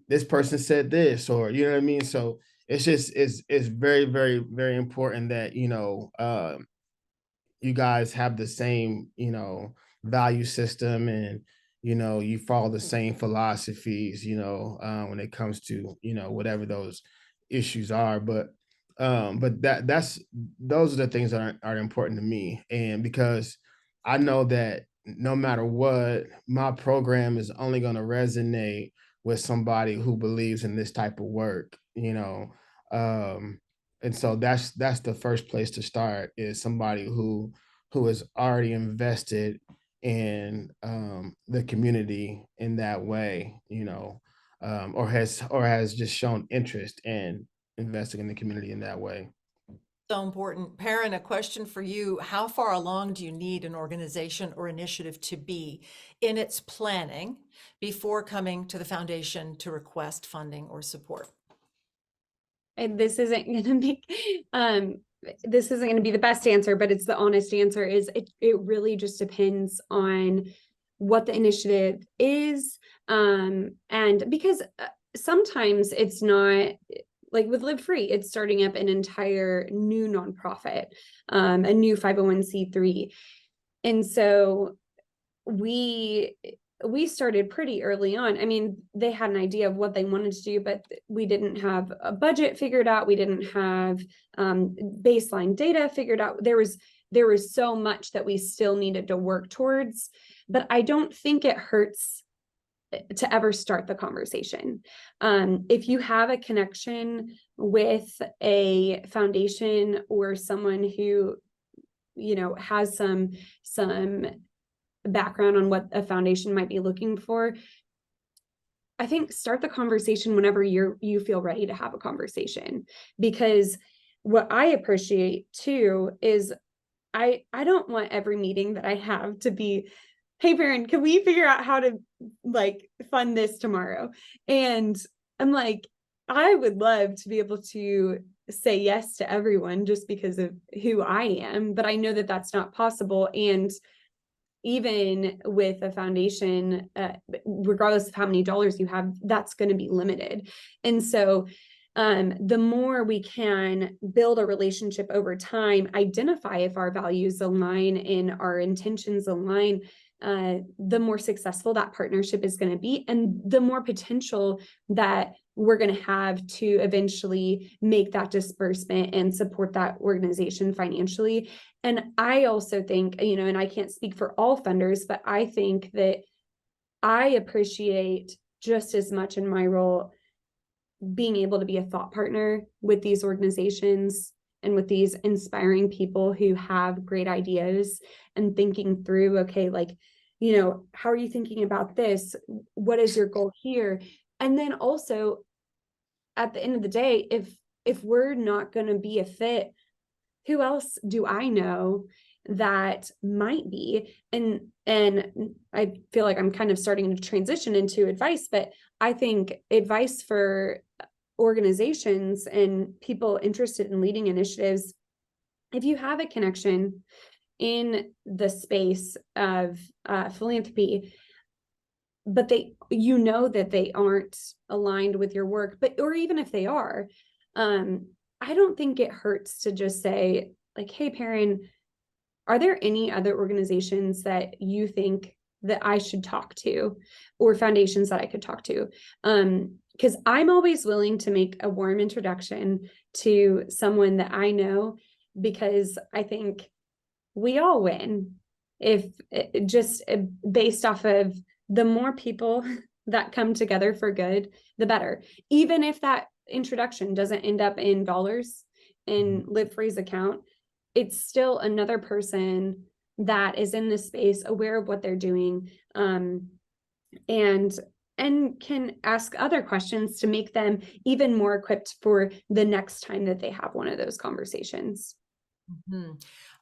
this person said this, or you know what I mean? So it's very, very, very important that, you guys have the same, value system, and, you follow the same philosophies, when it comes to, whatever those issues are. But those are the things that are important to me. And because I know that no matter what, my program is only going to resonate with somebody who believes in this type of work, and so that's the first place to start, is somebody who is already invested in the community in that way, or has just shown interest in investing in the community in that way. So important. Perrin, a question for you. How far along do you need an organization or initiative to be in its planning before coming to the foundation to request funding or support? And this isn't going to be the best answer, but it's the honest answer. Is it really just depends on what the initiative is, and because sometimes it's not, like with Live Free, it's starting up an entire new nonprofit, a new 501c3. And so we we started pretty early on. I mean, they had an idea of what they wanted to do, but we didn't have a budget figured out. We didn't have baseline data figured out. There was so much that we still needed to work towards, but I don't think it hurts to ever start the conversation. If you have a connection with a foundation or someone who, you know, has some background on what a foundation might be looking for, I think start the conversation whenever you feel ready to have a conversation. Because what I appreciate too is I don't want every meeting that I have to be, hey Perrin, can we figure out how to like fund this tomorrow? And I'm like, I would love to be able to say yes to everyone just because of who I am, but I know that that's not possible. And even with a foundation, regardless of how many dollars you have, that's going to be limited. And so the more we can build a relationship over time, identify if our values align and our intentions align, the more successful that partnership is going to be, and the more potential that we're going to have to eventually make that disbursement and support that organization financially. And I also think, you know, and I can't speak for all funders, but I think that I appreciate just as much in my role being able to be a thought partner with these organizations and with these inspiring people who have great ideas, and thinking through, okay, like, you know, how are you thinking about this? What is your goal here? And then also at the end of the day, if we're not going to be a fit, who else do I know that might be? And I feel like I'm kind of starting to transition into advice, but I think advice for organizations and people interested in leading initiatives, if you have a connection in the space of philanthropy, but you know that they aren't aligned with your work, but, or even if they are, I don't think it hurts to just say like, hey, Perrin, are there any other organizations that you think that I should talk to, or foundations that I could talk to? Because I'm always willing to make a warm introduction to someone that I know, because I think we all win if just based off of the more people that come together for good, the better. Even if that introduction doesn't end up in dollars in Live Free's account, it's still another person that is in this space, aware of what they're doing, and can ask other questions to make them even more equipped for the next time that they have one of those conversations. Mm-hmm.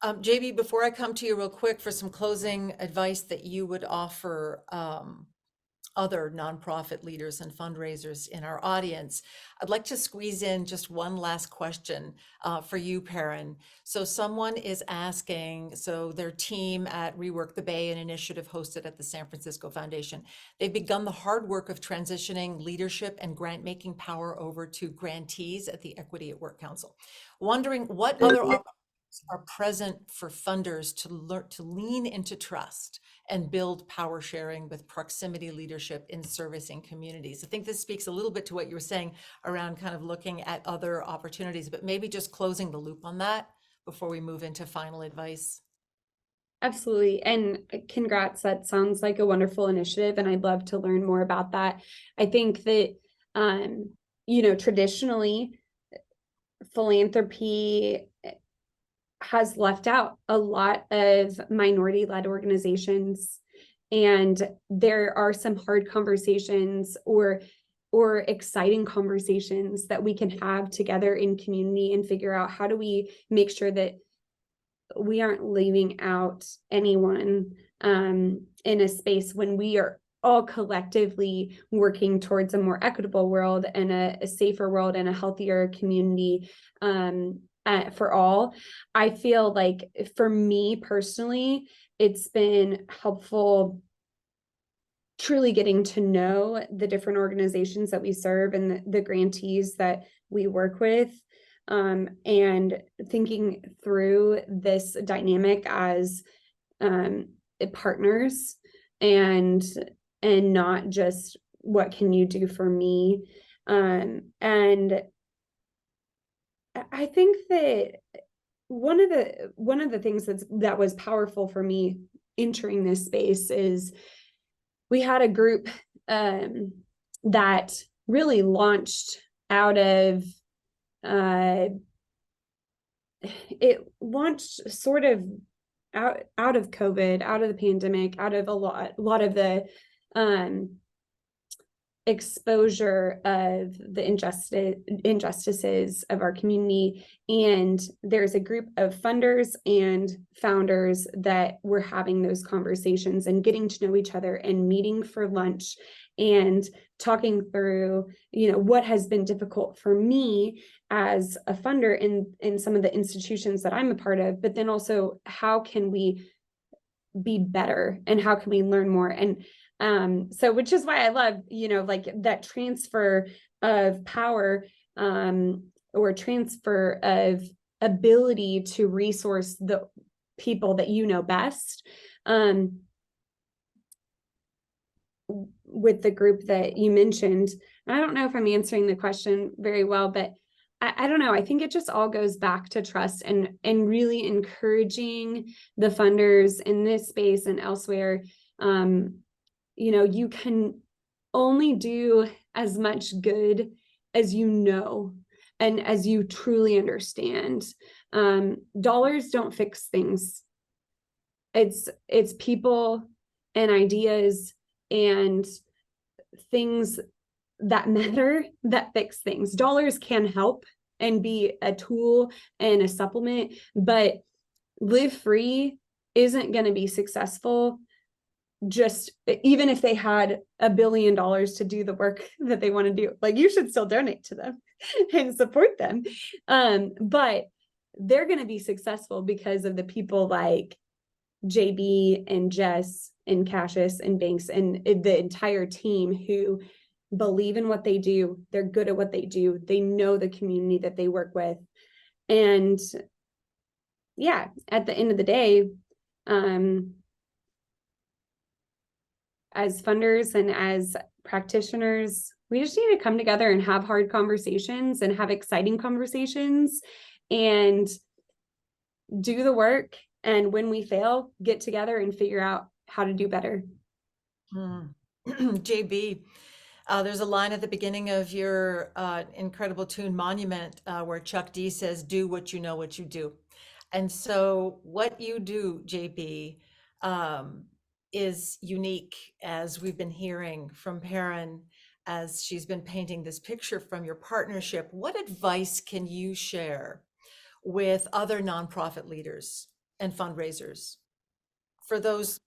JB, before I come to you real quick for some closing advice that you would offer other nonprofit leaders and fundraisers in our audience, I'd like to squeeze in just one last question for you, Perrin. So someone is asking, so their team at Rework the Bay, an initiative hosted at the San Francisco Foundation, they've begun the hard work of transitioning leadership and grant-making power over to grantees at the Equity at Work Council. Wondering what other opportunities are present for funders to lean into trust and build power sharing with proximity leadership in servicing communities. I think this speaks a little bit to what you were saying around kind of looking at other opportunities, but maybe just closing the loop on that before we move into final advice. Absolutely. And congrats. That sounds like a wonderful initiative, and I'd love to learn more about that. I think that, you know, traditionally philanthropy has left out a lot of minority-led organizations, and there are some hard conversations or exciting conversations that we can have together in community and figure out how do we make sure that we aren't leaving out anyone in a space when we are all collectively working towards a more equitable world and a safer world and a healthier community for all. I feel like for me personally, it's been helpful truly getting to know the different organizations that we serve and the grantees that we work with, and thinking through this dynamic as partners, and and not just what can you do for me. And I think that one of the things that was powerful for me entering this space is we had a group that really launched out of it launched sort of out of COVID, out of the pandemic, out of a lot of the exposure of the injustices of our community. And there's a group of funders and founders that were having those conversations and getting to know each other and meeting for lunch and talking through, what has been difficult for me as a funder in some of the institutions that I'm a part of, but then also how can we be better and how can we learn more? And so which is why I love, like that transfer of power or transfer of ability to resource the people that you know best. With the group that you mentioned, I don't know if I'm answering the question very well, but I don't know. I think it just all goes back to trust and really encouraging the funders in this space and elsewhere. You can only do as much good as you know and as you truly understand. Dollars don't fix things. It's people and ideas and things that matter that fix things. Dollars can help and be a tool and a supplement, but Live Free isn't going to be successful just even if they had $1 billion to do the work that they want to do. Like, you should still donate to them and support them, but they're going to be successful because of the people like JB and Jess and Cassius and Banks and the entire team who believe in what they do. They're good at what they do. They know the community that they work with. And yeah, at the end of the day, as funders and as practitioners, we just need to come together and have hard conversations and have exciting conversations and do the work. And when we fail, get together and figure out how to do better. JB, there's a line at the beginning of your incredible tune Monument where Chuck D says, do what you know what you do. And so what you do, JB, is unique, as we've been hearing from Perrin, as she's been painting this picture from your partnership. What advice can you share with other nonprofit leaders and fundraisers for those,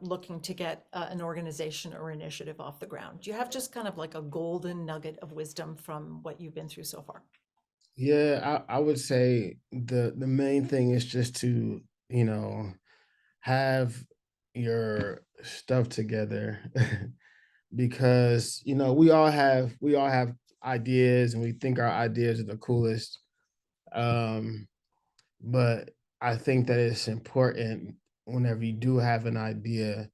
looking to get an organization or initiative off the ground? Do you have just kind of like a golden nugget of wisdom from what you've been through so far? Yeah, I would say the main thing is just to, have your stuff together because, we all have ideas and we think our ideas are the coolest. But I think that it's important whenever you do have an idea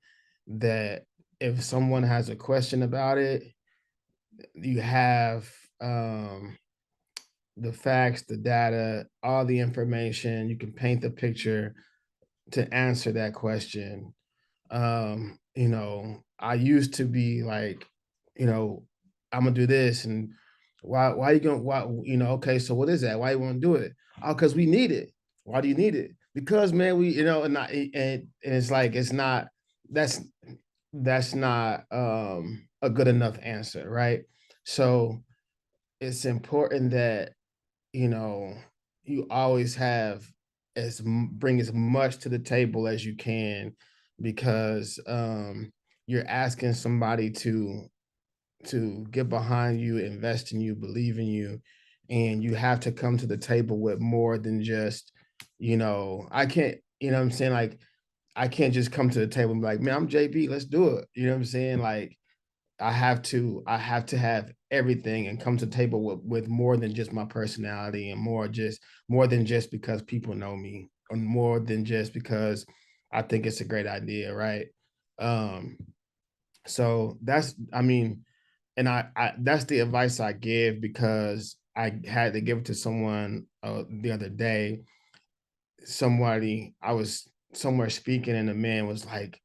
that if someone has a question about it, you have the facts, the data, all the information. You can paint the picture to answer that question. I used to be like, I'm gonna do this, and why you gonna okay, so what is that? Why you want to do it? Oh, because we need it. Why do you need it? Because, man, we and it's like that's not a good enough answer, right? So it's important that you always bring as much to the table as you can, because you're asking somebody to get behind you, invest in you, believe in you, and you have to come to the table with more than just, I can't, what I'm saying? Like, I can't just come to the table and be like, man, I'm JB, let's do it. You know what I'm saying? Like, I have to have everything and come to the table with more than just my personality, and more than just because people know me, or more than just because I think it's a great idea, right? So that's, I mean, and I that's the advice I give, because I had to give it to someone the other day. Somebody, I was somewhere speaking, and the man was like,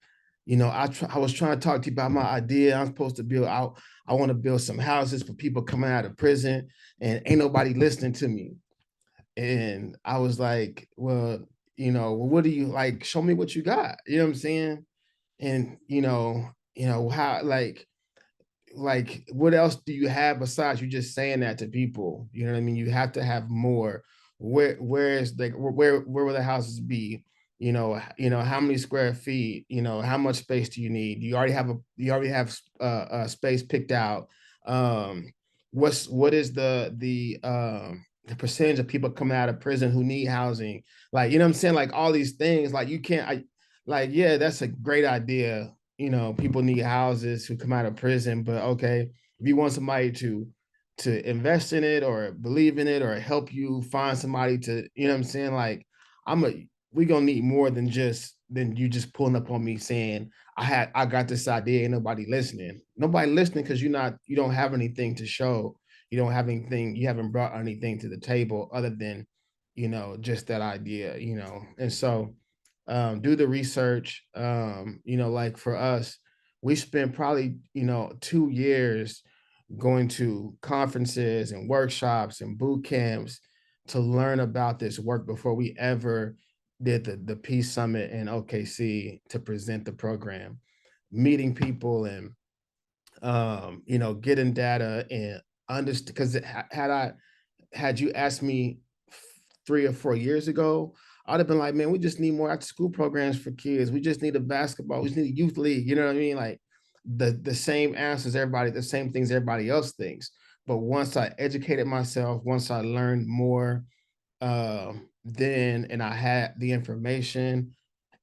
I was trying to talk to you about my idea. I'm supposed to build out. I want to build some houses for people coming out of prison, and ain't nobody listening to me. And I was like, well, what do you like? Show me what you got. You know what I'm saying? And how, like what else do you have besides you just saying that to people? You know what I mean? You have to have more. Where will the houses be? How many square feet? How much space do you need? Do you already have space picked out? um what is the percentage of people coming out of prison who need housing? Like, you know what I'm saying? Like all these things, like you can't I like, yeah, that's a great idea. People need houses who come out of prison, but okay, if you want somebody to invest in it or believe in it or help you find somebody to, you know what I'm saying? Like, we gonna need more than you just pulling up on me saying, I got this idea, ain't nobody listening. Nobody listening because you don't have anything to show. You don't have anything, you haven't brought anything to the table other than, just that idea, and so do the research. Like for us, we spent probably, 2 years going to conferences and workshops and boot camps to learn about this work before we ever did the Peace Summit in OKC to present the program, meeting people and, getting data and understand. Because had you asked me 3 or 4 years ago, I'd have been like, man, we just need more after school programs for kids. We just need a basketball. We just need a youth league. You know what I mean? Like the same answers everybody, the same things everybody else thinks. But once I educated myself, once I learned more, then and I had the information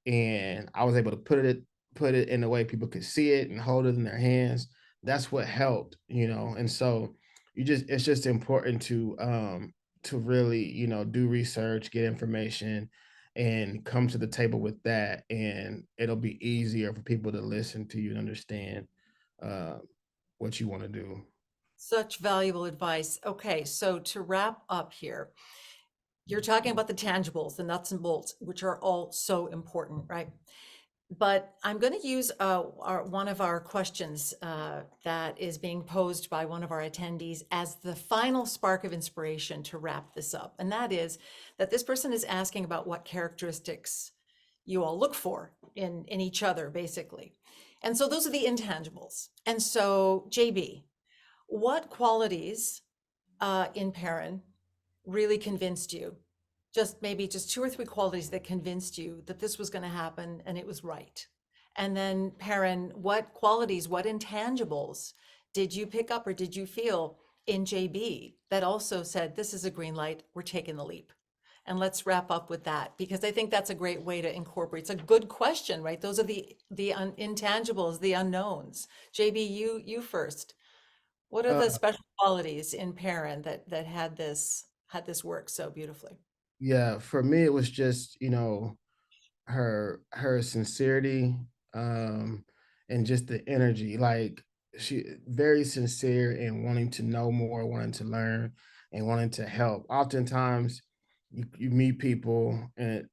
and I was able to put it in a way people could see it and hold it in their hands. That's what helped, And so it's just important to really, do research, get information, and come to the table with that. And it'll be easier for people to listen to you and understand uh, what you want to do. Such valuable advice. Okay, so to wrap up here, you're talking about the tangibles, the nuts and bolts, which are all so important, right? But I'm going to use one of our questions that is being posed by one of our attendees as the final spark of inspiration to wrap this up. And that is that this person is asking about what characteristics you all look for in each other, basically. And so those are the intangibles. And so, JB, what qualities in Perrin really convinced you? Maybe just 2 or 3 qualities that convinced you that this was going to happen and it was right. And then Perrin, what qualities, what intangibles did you pick up or did you feel in JB that also said, this is a green light, we're taking the leap? And let's wrap up with that, because I think that's a great way to incorporate. It's a good question, right? Those are the intangibles, the unknowns. JB, you first. What are the Uh, special qualities in Perrin that had this work so beautifully? yeah, for me, it was just, her sincerity, and just the energy. Like, she very sincere in wanting to know more, wanting to learn, and wanting to help. Oftentimes you meet people and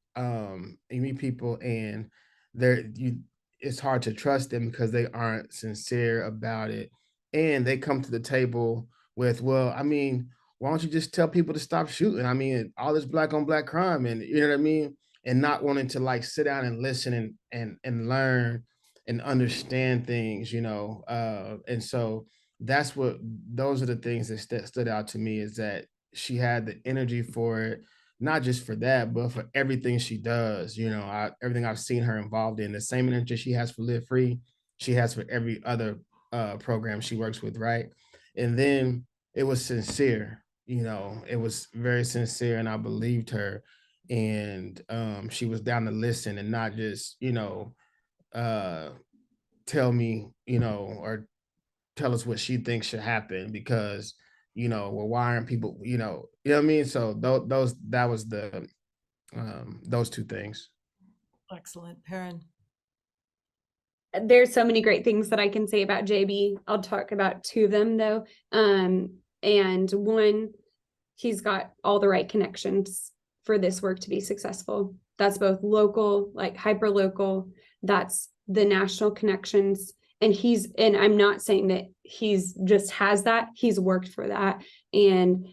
they're you it's hard to trust them because they aren't sincere about it, and they come to the table with, well, I mean, why don't you just tell people to stop shooting? I mean, all this black on black crime, and you know what I mean? And not wanting to like sit down and listen and learn and understand things, and so those are the things that stood out to me, is that she had the energy for it, not just for that, but for everything she does. Everything I've seen her involved in, the same energy she has for Live Free, she has for every other program she works with, right? And then it was sincere, it was very sincere, and I believed her. And she was down to listen and not just, uh, tell me, or tell us what she thinks should happen, because, well, why aren't people, you know what I mean? So that was those two things. Excellent, Perrin. there's so many great things that I can say about JB. I'll talk about two of them though. And one, he's got all the right connections for this work to be successful. That's both local, like hyper local, that's the national connections. And I'm not saying that he's just has that, he's worked for that. And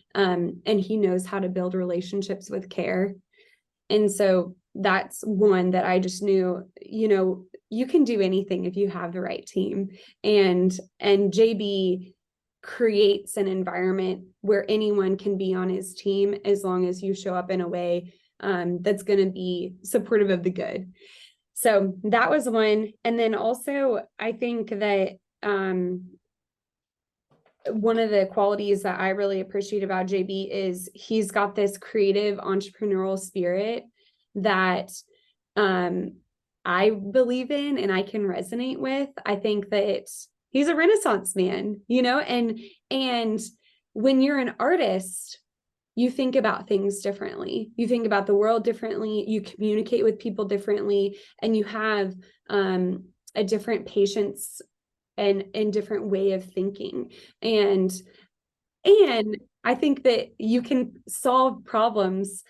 he knows how to build relationships with care. And so that's one that I just knew, you can do anything if you have the right team. And JB creates an environment where anyone can be on his team as long as you show up in a way that's going to be supportive of the good. So that was one. And then also, I think that one of the qualities that I really appreciate about JB is he's got this creative entrepreneurial spirit that I believe in and I can resonate with. I think that he's a Renaissance man, and when you're an artist, you think about things differently. You think about the world differently. You communicate with people differently, and you have a different patience and different way of thinking. And I think that you can solve problems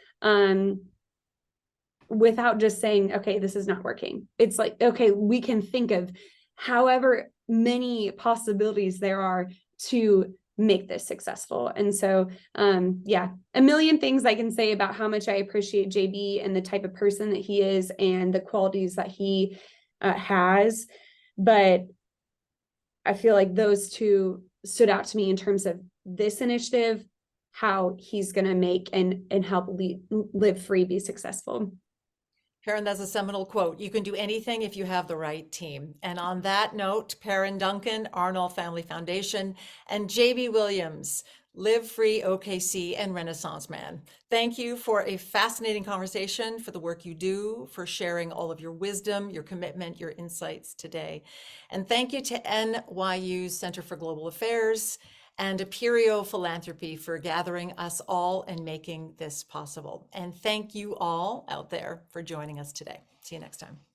without just saying, okay, this is not working. It's like, okay, we can think of however many possibilities there are to make this successful. And so, a million things I can say about how much I appreciate JB and the type of person that he is and the qualities that he has. But I feel like those two stood out to me in terms of this initiative, how he's going to make and help Live Free be successful. Perrin, that's a seminal quote. You can do anything if you have the right team. And on that note, Perrin Duncan, Arnold Family Foundation, and JB Williams, Live Free OKC and Renaissance Man. Thank you for a fascinating conversation, for the work you do, for sharing all of your wisdom, your commitment, your insights today. And thank you to NYU's Center for Global Affairs and Aperio Philanthropy for gathering us all and making this possible. And thank you all out there for joining us today. See you next time.